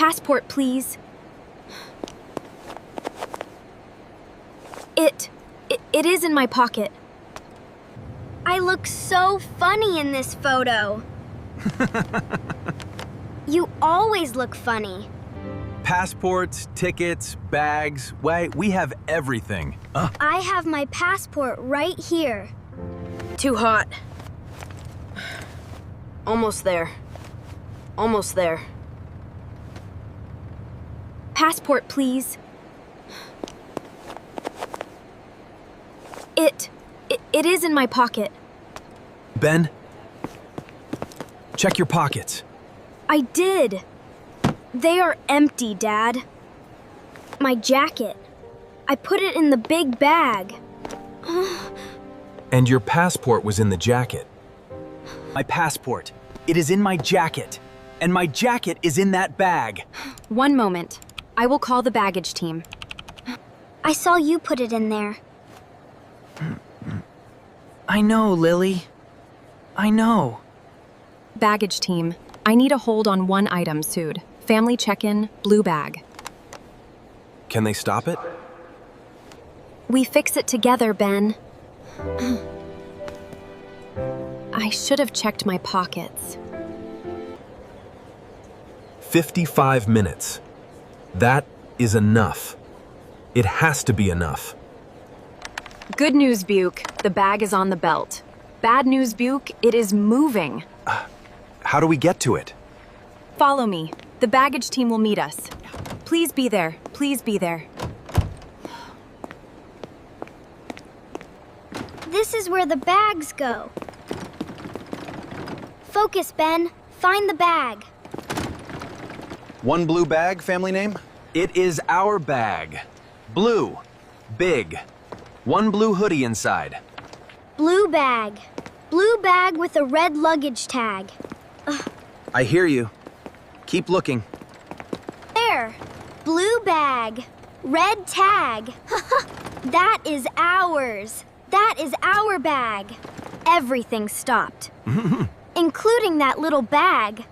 passport, please. It is in my pocket. I look so funny in this photo. You always look funny. Passports, tickets, bags, we have everything. I have my passport right here. Too hot. Almost there. Almost there. Passport, please. It is in my pocket. Ben, check your pockets. I did. They are empty, Dad. My jacket. I put it in the big bag. And your passport was in the jacket. My passport. It is in my jacket. And my jacket is in that bag. One moment. I will call the baggage team. I saw you put it in there. I know, Lily. I know. Baggage team. I need a hold on one item, Sood. Family check-in, blue bag. Can they stop it? We fix it together, Ben. I should have checked my pockets. 55 minutes. That is enough. It has to be enough. Good news, Buke. The bag is on the belt. Bad news, Buke. It is moving. How do we get to it? Follow me. The baggage team will meet us. Please be there. Please be there. This is where the bags go. Focus, Ben. Find the bag. One blue bag, family name? It is our bag. Blue. Big. One blue hoodie inside. Blue bag. Blue bag with a red luggage tag. I hear you. Keep looking. There. Blue bag. Red tag. That is ours. That is our bag. Everything stopped. Including that little bag.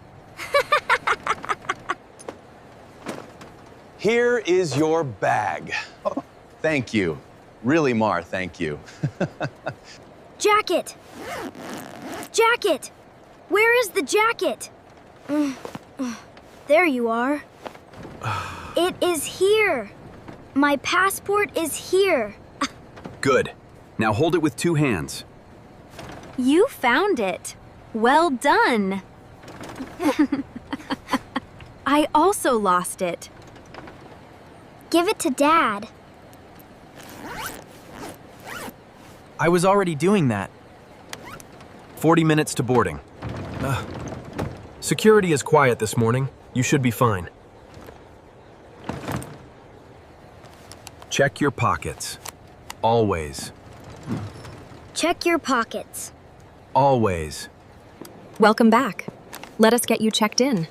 Here is your bag. Oh, thank you. Really, Mar, thank you. Jacket. Jacket. Where is the jacket? There you are. It is here. My passport is here. Good. Now hold it with two hands. You found it. Well done. I also lost it. Give it to Dad. I was already doing that. 40 minutes to boarding. Security is quiet this morning. You should be fine. Check your pockets. Always. Check your pockets. Always. Welcome back. Let us get you checked in.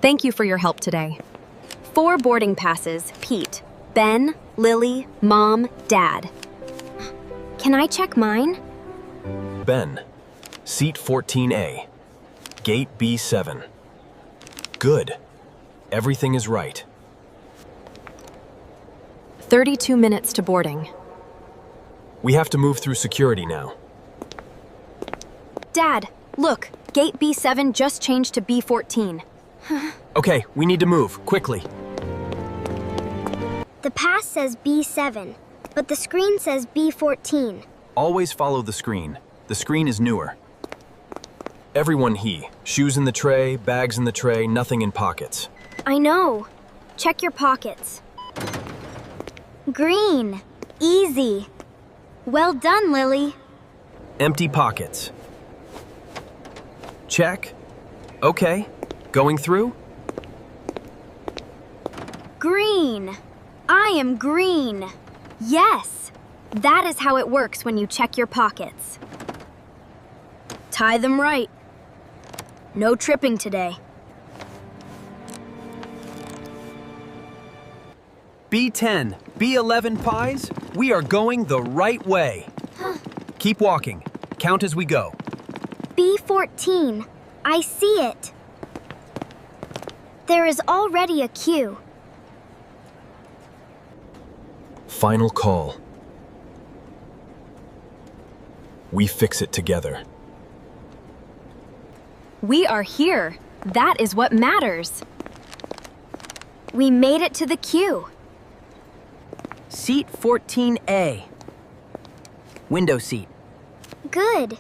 Thank you for your help today. 4 boarding passes, Pete, Ben, Lily, Mom, Dad. Can I check mine? Ben. Seat 14A. Gate B7. Good. Everything is right. 32 minutes to boarding. We have to move through security now. Dad, look, gate B7 just changed to B14. Okay, we need to move, quickly. The pass says B7, but the screen says B14. Always follow the screen. The screen is newer. Everyone shoes in the tray, bags in the tray, nothing in pockets. I know. Check your pockets. Green. Easy. Well done, Lily. Empty pockets. Check. Okay. Going through? Green. I am green. Yes! That is how it works when you check your pockets. Tie them right. No tripping today. B10, B11 pies, we are going the right way. Keep walking. Count as we go. B14. I see it. There is already a queue. Final call. We fix it together. We are here. That is what matters. We made it to the queue. Seat 14A. Window seat. Good.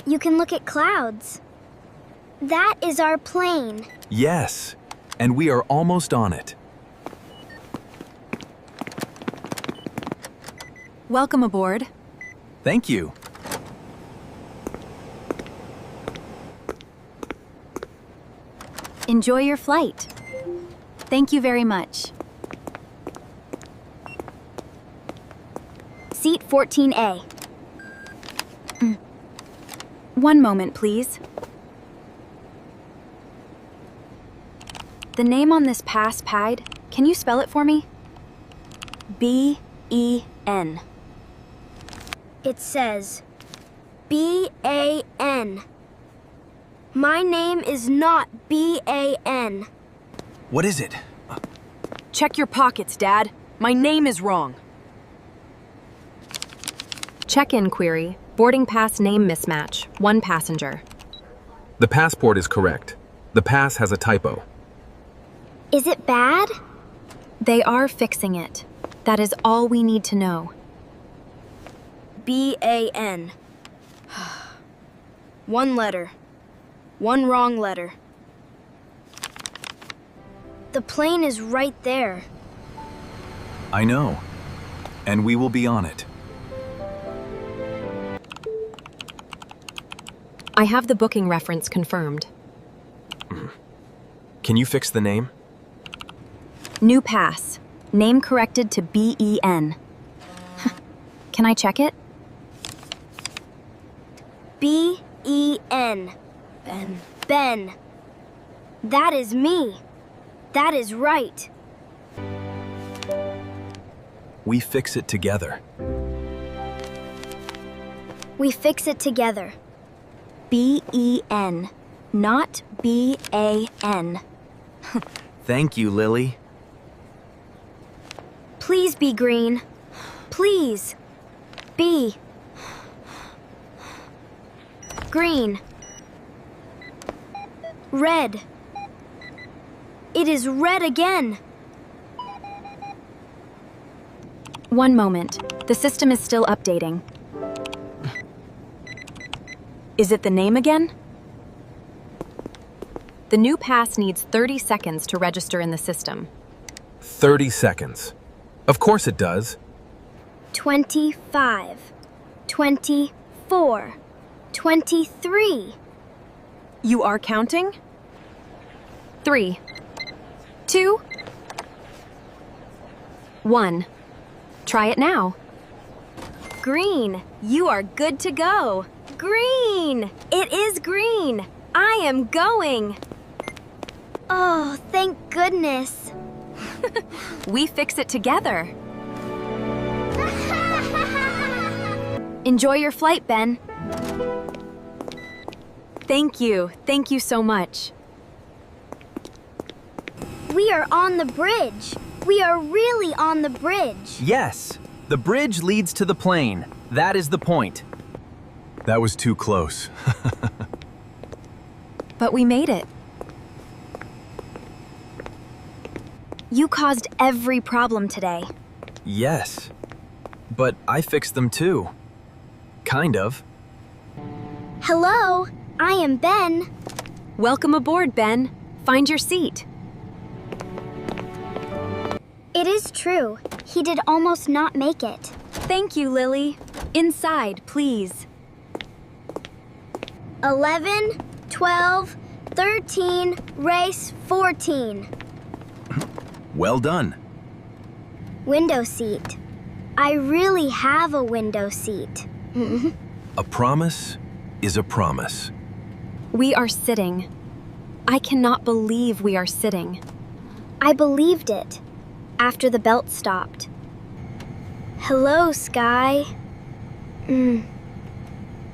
You can look at clouds. That is our plane. Yes, and we are almost on it. Welcome aboard. Thank you. Enjoy your flight. Thank you very much. Seat 14A. One moment, please. The name on this pass pad, can you spell it for me? B-E-N. It says B-A-N. My name is not B-A-N. What is it? Check your pockets, Dad. My name is wrong. Check-in query. Boarding pass name mismatch. 1 passenger. The passport is correct. The pass has a typo. Is it bad? They are fixing it. That is all we need to know. B-A-N. One letter. One wrong letter. The plane is right there. I know. And we will be on it. I have the booking reference confirmed. Can you fix the name? New pass. Name corrected to B-E-N. Can I check it? B-E-N. Ben. Ben. That is me. That is right. We fix it together. We fix it together. B-E-N, not B-A-N. Thank you, Lily. Please be green. Please. Be. Green. Red. It is red again. One moment. The system is still updating. Is it the name again? The new pass needs 30 seconds to register in the system. 30 seconds. Of course it does. 25. 24. 23. You are counting? 3, 2, 1. Try it now. Green. You are good to go. Green. It is green. I am going. Oh, thank goodness. We fix it together. Enjoy your flight, Ben. Thank you. Thank you so much. We are on the bridge. We are really on the bridge. Yes. The bridge leads to the plane. That is the point. That was too close. But we made it. You caused every problem today. Yes. But I fixed them too. Kind of. Hello, I am Ben. Welcome aboard, Ben. Find your seat. It is true. He did almost not make it. Thank you, Lily. Inside, please. 11, 12, 13, race 14. Well done. Window seat. I really have a window seat. A promise is a promise. We are sitting. I cannot believe we are sitting. I believed it after the belt stopped. Hello, Sky.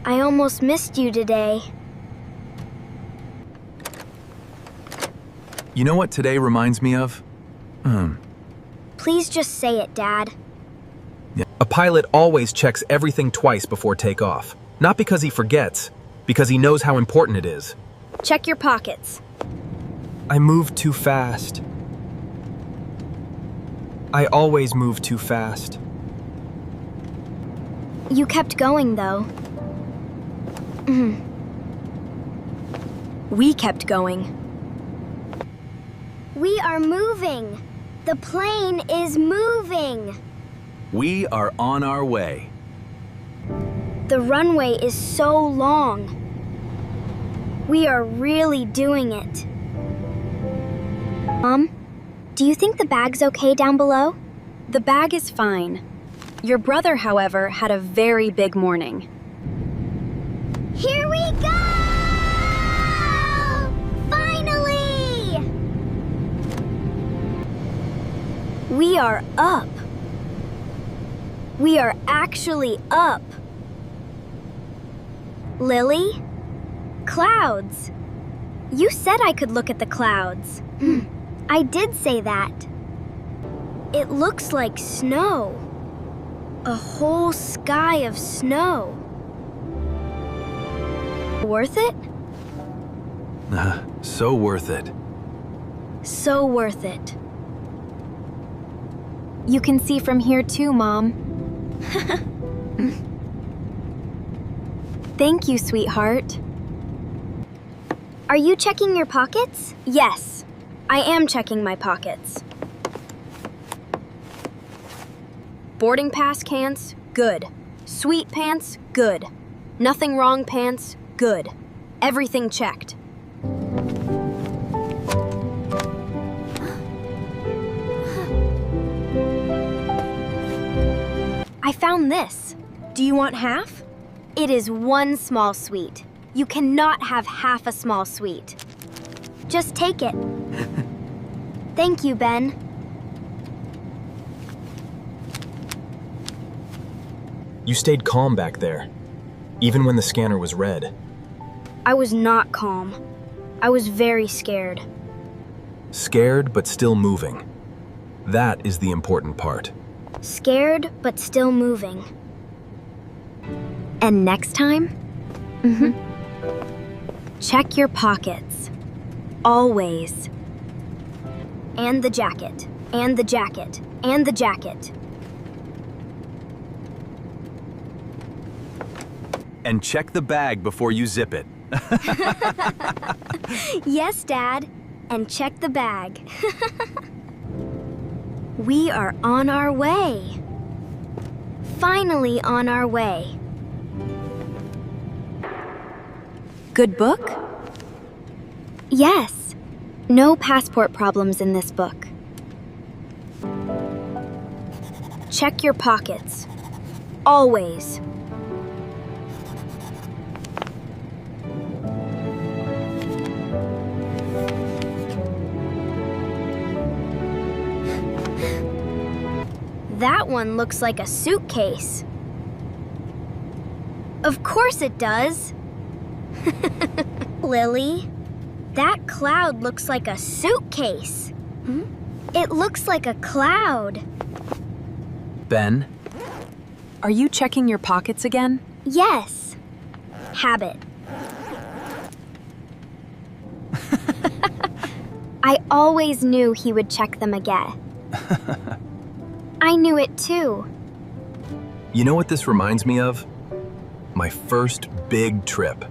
I almost missed you today. You know what today reminds me of? Please just say it, Dad. A pilot always checks everything twice before takeoff. Not because he forgets, because he knows how important it is. Check your pockets. I moved too fast. I always move too fast. You kept going, though. We kept going. We are moving. The plane is moving. We are on our way. The runway is so long. We are really doing it. Mom, do you think the bag's okay down below? The bag is fine. Your brother, however, had a very big morning. Here we go! Finally! We are up. We are actually up. Lily? Clouds. You said I could look at the clouds. I did say that. It looks like snow. A whole sky of snow. Worth it? So worth it. So worth it. You can see from here too, Mom. Thank you, sweetheart. Are you checking your pockets? Yes, I am checking my pockets. Boarding pass cans, good. Sweet pants, good. Nothing wrong pants, good. Everything checked. I found this. Do you want half? It is one small sweet. You cannot have half a small sweet. Just take it. Thank you, Ben. You stayed calm back there, even when the scanner was red. I was not calm. I was very scared. Scared, but still moving. That is the important part. Scared, but still moving. And next time? Check your pockets. Always. And the jacket. And the jacket. And the jacket. And check the bag before you zip it. Yes, Dad. And check the bag. We are on our way. Finally on our way. Good book? Yes. No passport problems in this book. Check your pockets. Always. That one looks like a suitcase. Of course it does. Lily, that cloud looks like a suitcase. It looks like a cloud. Ben? Are you checking your pockets again? Yes. Habit. I always knew he would check them again. I knew it too. You know what this reminds me of? My first big trip.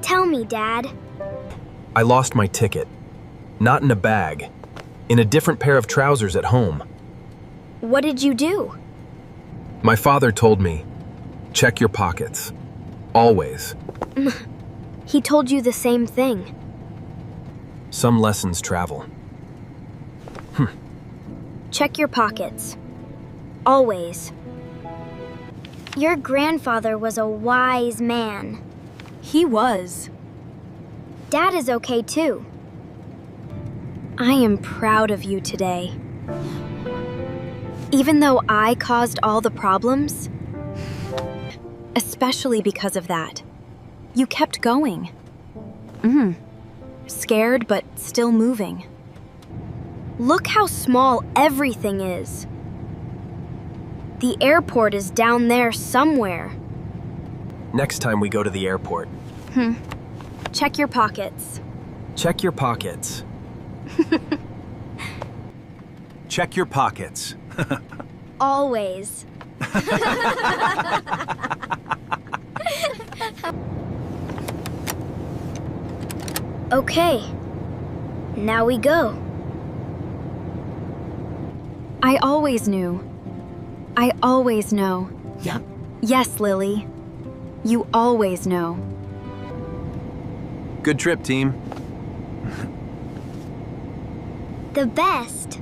Tell me, Dad. I lost my ticket. Not in a bag. In a different pair of trousers at home. What did you do? My father told me, check your pockets. Always. He told you the same thing. Some lessons travel. Check your pockets. Always. Your grandfather was a wise man. He was. Dad is okay too. I am proud of you today. Even though I caused all the problems, especially because of that, you kept going. scared but still moving. Look how small everything is. The airport is down there somewhere. Next time we go to the airport, Check your pockets. check your pockets. Check your pockets. Always. Okay. Now we go. I always knew. I always know. Yep. Yes, Lily. You always know. Good trip, team. The best.